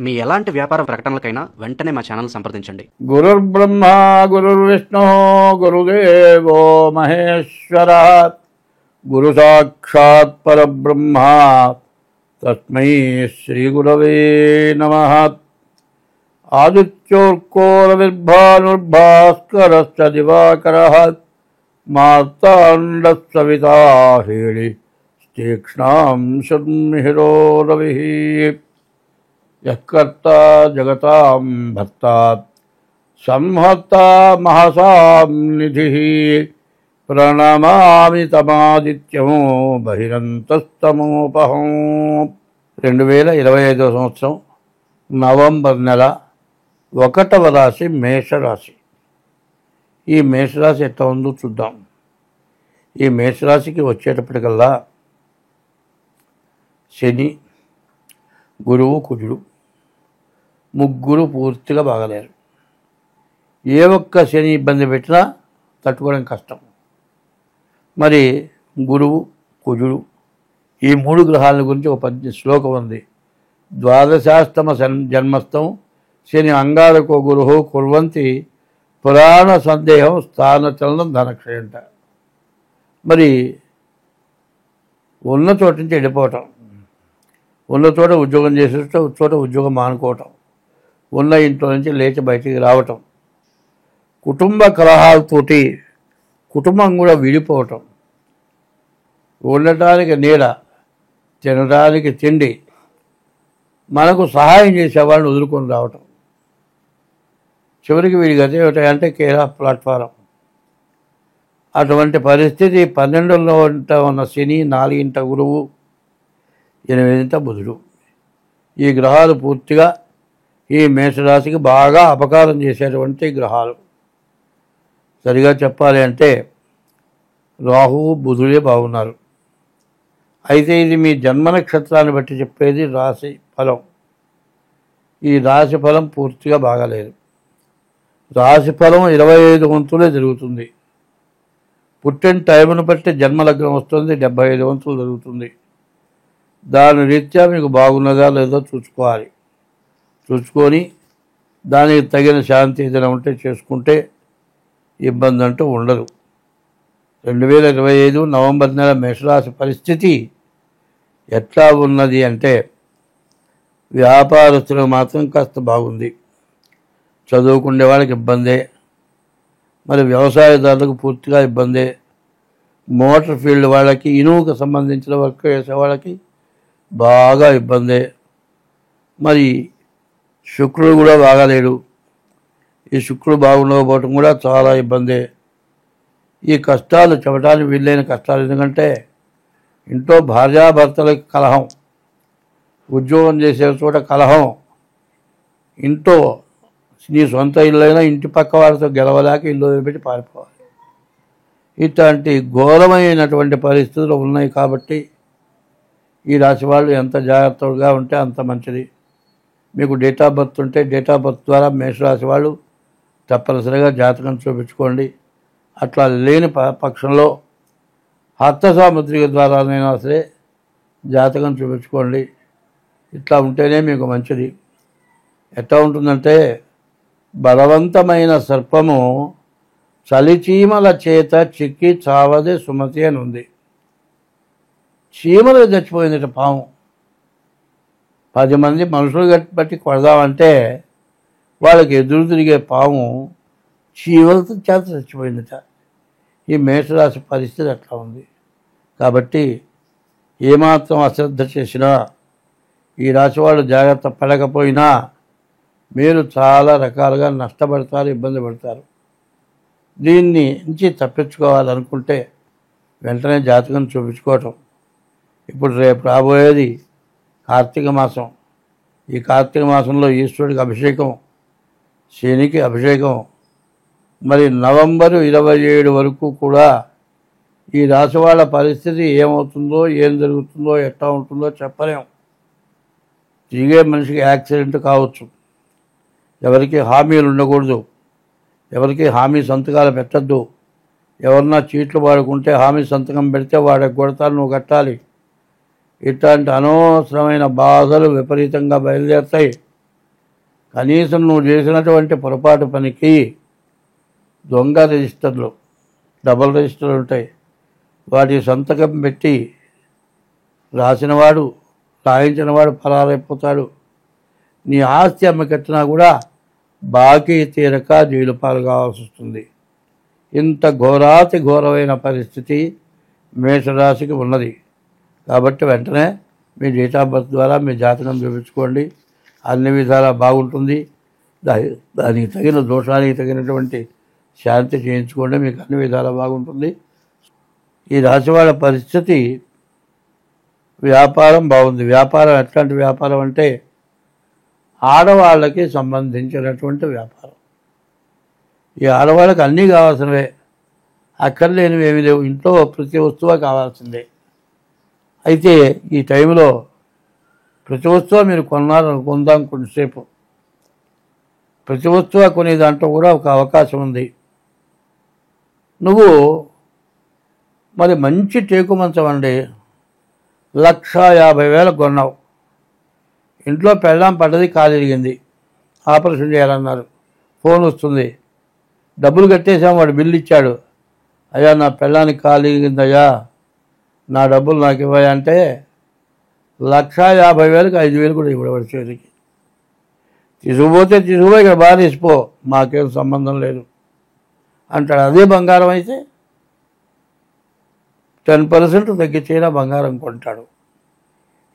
మీ ఎలాంటి వ్యాపార ప్రకటనలకైనా వెంటనే మా ఛానల్ సంప్రదించండి. గురుర్బ్రహ్మ గురుర్విష్ణు గురుదేవో మహేశ్వర గురు సాక్షాత్ పరబ్రహ్మ తస్మై శ్రీ గురవే నమః. ఆదిత్యోర్కోరవిర్భానుర్భాస్కరశ్చ దివాకరః మార్తాండః సవితా హేళి తీక్ష్ణాం శర్మిహిరో రవిః. యఃకర్తా జగతాం భర్తా సంహర్తా మహసాం నిధిః ప్రణమామి తమాదిత్యం బహిరంతస్తమోపహం. 2025 సంవత్సరం నవంబర్ నెల 1వ రాశి మేషరాశి. ఈ మేషరాశి ఎట్లా ఉందో చూద్దాం. ఈ మేషరాశికి వచ్చేటప్పటికల్లా శని, గురువు, కుజుడు ముగ్గురు పూర్తిగా బాగలేరు. ఏ ఒక్క శని ఇబ్బంది పెట్టినా తట్టుకోవడం కష్టం. మరి గురువు, కుజుడు ఈ 3 గ్రహాల గురించి ఒక శ్లోకం ఉంది. ద్వాదశాస్తమ జన్మస్థం శని అంగారకో గురుహు కుర్వంతి పురాణ సందేహం స్థానచలనం ధనక్షయంట. మరి ఉన్న చోట నుంచి వెళ్ళిపోవటం, ఉన్న చోట ఉద్యోగం చేసేట చోట ఉద్యోగం మానుకోవటం, ఉన్న ఇంట్లో నుంచి లేచి బయటికి రావటం, కుటుంబ కలహాలతోటి కుటుంబం కూడా విడిపోవటం, ఉండటానికి నీడ, తినడానికి తిండి, మనకు సహాయం చేసేవాళ్ళని వదులుకొని రావటం, చివరికి వీడి గతి ఏమిటంటే కేర్ ఆఫ్ ప్లాట్ఫారం. అటువంటి పరిస్థితి 12లో ఉన్న శని, 4 గురువు, 8 బుధుడు ఈ గ్రహాలు పూర్తిగా ఈ మేషరాశికి బాగా అపకారం చేసేటువంటి గ్రహాలు. సరిగా చెప్పాలి అంటే రాహువు, బుధుడే బాగున్నారు. అయితే ఇది మీ జన్మ నక్షత్రాన్ని బట్టి చెప్పేది రాశి ఫలం. ఈ రాశి ఫలం పూర్తిగా బాగాలేదు. రాశి ఫలం 25 వంతులే జరుగుతుంది. పుట్టిన టైంను బట్టి జన్మలగ్నం వస్తుంది, 75 వంతులు జరుగుతుంది. దాని రీత్యా మీకు బాగున్నదా లేదో చూసుకోవాలి. చూసుకొని దానికి తగిన శాంతి ఏదైనా ఉంటే చేసుకుంటే ఇబ్బంది అంటూ ఉండదు. 2025 నవంబర్ నెల మేషరాశి పరిస్థితి ఎట్లా ఉన్నది అంటే వ్యాపారస్తులకు మాత్రం కాస్త బాగుంది. చదువుకునే వాళ్ళకి ఇబ్బందే. మరి వ్యవసాయదారులకు పూర్తిగా ఇబ్బందే. మోటార్ ఫీల్డ్ వాళ్ళకి, ఇనుముకు సంబంధించిన వర్క్ చేసే వాళ్ళకి బాగా ఇబ్బందే. మరి శుక్రుడు కూడా బాగాలేడు. ఈ శుక్రుడు బాగుండకపోవటం కూడా చాలా ఇబ్బందే. ఈ కష్టాలు చెప్పడానికి వీలైన కష్టాలు. ఎందుకంటే ఇంట్లో భార్యాభర్తలకి కలహం, ఉద్యోగం చేసే చోట కలహం, ఇంట్లో నీ సొంత ఇల్లైనా ఇంటి పక్క వాళ్ళతో గెలవలేక ఇల్లు వదిలిపెట్టి పారిపోవాలి. ఇట్లాంటి ఘోరమైనటువంటి పరిస్థితులు ఉన్నాయి. కాబట్టి ఈ రాశి వాళ్ళు ఎంత జాగ్రత్తగా ఉంటే అంత మంచిది. మీకు డేట్ ఆఫ్ బర్త్ ఉంటే డేట్ ఆఫ్ బర్త్ ద్వారా మేషరాశి వాళ్ళు తప్పనిసరిగా జాతకం చూపించుకోండి. అట్లా లేని పక్షంలో హస్త సాముద్రిక ద్వారానైనా సరే జాతకం చూపించుకోండి. ఇట్లా ఉంటేనే మీకు మంచిది. ఎట్లా ఉంటుందంటే బలవంతమైన సర్పము చలిచీమల చేత చిక్కి చావదే సుమతి అని ఉంది. చీమలు చచ్చిపోయిందట పాము. 10 మంది మనుషులు బట్టి కొడదామంటే వాళ్ళకి ఎదురు తిరిగే పాము చీమలతో చేత చచ్చిపోయిందట. ఈ మేషరాశి పరిస్థితి అట్లా ఉంది. కాబట్టి ఏమాత్రం అశ్రద్ధ చేసినా, ఈ రాశి వాళ్ళు జాగ్రత్త పడకపోయినా మీరు చాలా రకాలుగా నష్టపడతారు, ఇబ్బంది పడతారు. దీన్ని నుంచి తప్పించుకోవాలనుకుంటే వెంటనే జాతకం చూపించుకోవటం. ఇప్పుడు రేపు రాబోయేది కార్తీక మాసం. ఈ కార్తీక మాసంలో ఈశ్వరుడికి అభిషేకం, శనికి అభిషేకం. మరి నవంబరు 27 వరకు కూడా ఈ రాశి వాళ్ళ పరిస్థితి ఏమవుతుందో, ఏం జరుగుతుందో, ఎట్లా ఉంటుందో చెప్పలేం. తిరిగే మనిషికి యాక్సిడెంట్ కావచ్చు. ఎవరికి హామీలు ఉండకూడదు. ఎవరికి హామీ సంతకాలు పెట్టద్దు. ఎవరన్నా చీట్లు వాడుకుంటే హామీ సంతకం పెడితే వాడికి కొడతారు, నువ్వు కట్టాలి. ఇట్లాంటి అనవసరమైన బాధలు విపరీతంగా బయలుదేరుతాయి. కనీసం నువ్వు చేసినటువంటి పొరపాటు పనికి దొంగ రిజిస్టర్లు, డబుల్ రిజిస్టర్లు ఉంటాయి. వాటి సంతకం పెట్టి రాసినవాడు, రాయించినవాడు పరారైపోతాడు. నీ ఆస్తి అమ్మకట్టినా కూడా బాకీ తీరక జైలు పాలు కావాల్సి వస్తుంది. ఇంత ఘోరాతి ఘోరమైన పరిస్థితి మేషరాశికి ఉన్నది. కాబట్టి వెంటనే మీ డేట్ ఆఫ్ బర్త్ ద్వారా మీ జాతకం చూపించుకోండి. అన్ని విధాలా బాగుంటుంది. దానికి తగిన దోషానికి తగినటువంటి శాంతి చేయించుకోండి. మీకు అన్ని విధాలా బాగుంటుంది. ఈ రాశి వాళ్ళ పరిస్థితి, వ్యాపారం బాగుంది. వ్యాపారం ఎట్లాంటి వ్యాపారం అంటే ఆడవాళ్ళకి సంబంధించినటువంటి వ్యాపారం. ఈ ఆడవాళ్ళకి అన్నీ కావాల్సినవే, అక్కర్లేనివి ఏమీ లేవు. ఇంట్లో ప్రతి వస్తువు కావాల్సిందే. అయితే ఈ టైంలో ప్రతి వస్తువు మీరు కొందాం కొంతసేపు. ప్రతి వస్తువు కొనే దాంట్లో కూడా ఒక అవకాశం ఉంది. నువ్వు మరి మంచి టేకు మంచం అండి, 1,50,000 కొన్నావు. ఇంట్లో పెళ్ళాం పడ్డది, కాలిరిగింది, ఆపరేషన్ చేయాలన్నారు. ఫోన్ వస్తుంది, డబ్బులు కట్టేసాం, వాడు బిల్లు ఇచ్చాడు. అయ్యా నా పెళ్ళానికి కాలిరిగిందయ్యా, నా డబ్బులు నాకు ఇవ్వయా అంటే 1,50,000కి 5,000 కూడా ఇవ్వడు చేతికి. తీసుకుపోతే తీసుకుపోయి ఇక్కడ బాగా తీసిపో, మాకేం సంబంధం లేదు అంటాడు. అదే బంగారం అయితే 10% తగ్గించైనా బంగారం కొంటాడు.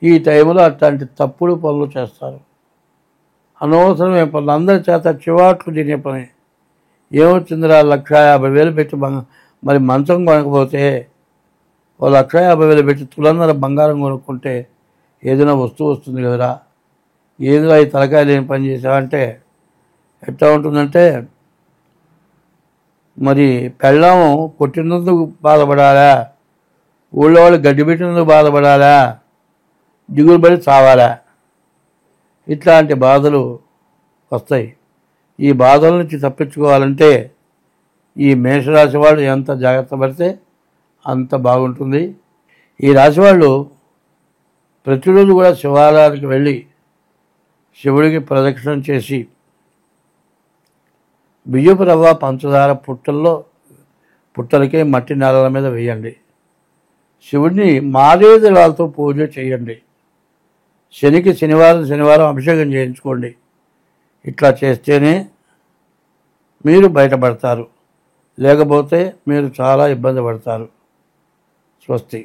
ఈ టైంలో అట్లాంటి తప్పుడు పనులు చేస్తారు. అనవసరమే పనులు, అందరి చేత చివాట్లు తినే పని. ఏమొచ్చిందిరా 1,50,000 పెట్టి మరి మంచం కొనకపోతే 1,50,000 పెట్టి తులందర బంగారం కొనుక్కుంటే ఏదైనా వస్తువు వస్తుంది కదరా. ఏదిరా ఈ తలకాయలు ఏం పని చేసావంటే ఎట్లా ఉంటుందంటే, మరి పెళ్ళాము కొట్టినందుకు బాధపడాలా, ఊళ్ళో వాళ్ళు గడ్డి పెట్టినందుకు బాధపడాలా, దిగులు పడి చావాలా, ఇట్లాంటి బాధలు వస్తాయి. ఈ బాధల నుంచి తప్పించుకోవాలంటే ఈ మేషరాశి వాళ్ళు ఎంత జాగ్రత్త పడితే అంత బాగుంటుంది. ఈ రాశి వాళ్ళు ప్రతిరోజు కూడా శివాలయానికి వెళ్ళి శివుడికి ప్రదక్షిణం చేసి బియ్యపు రవ్వ పంచదార పుట్టలకి మట్టి నేలల మీద వేయండి. శివుడిని మారేడుదళాలతో పూజ చేయండి. శనికి శనివారం అభిషేకం చేయించుకోండి. ఇట్లా చేస్తేనే మీరు బయటపడతారు, లేకపోతే మీరు చాలా ఇబ్బంది పడతారు. స్వస్తి.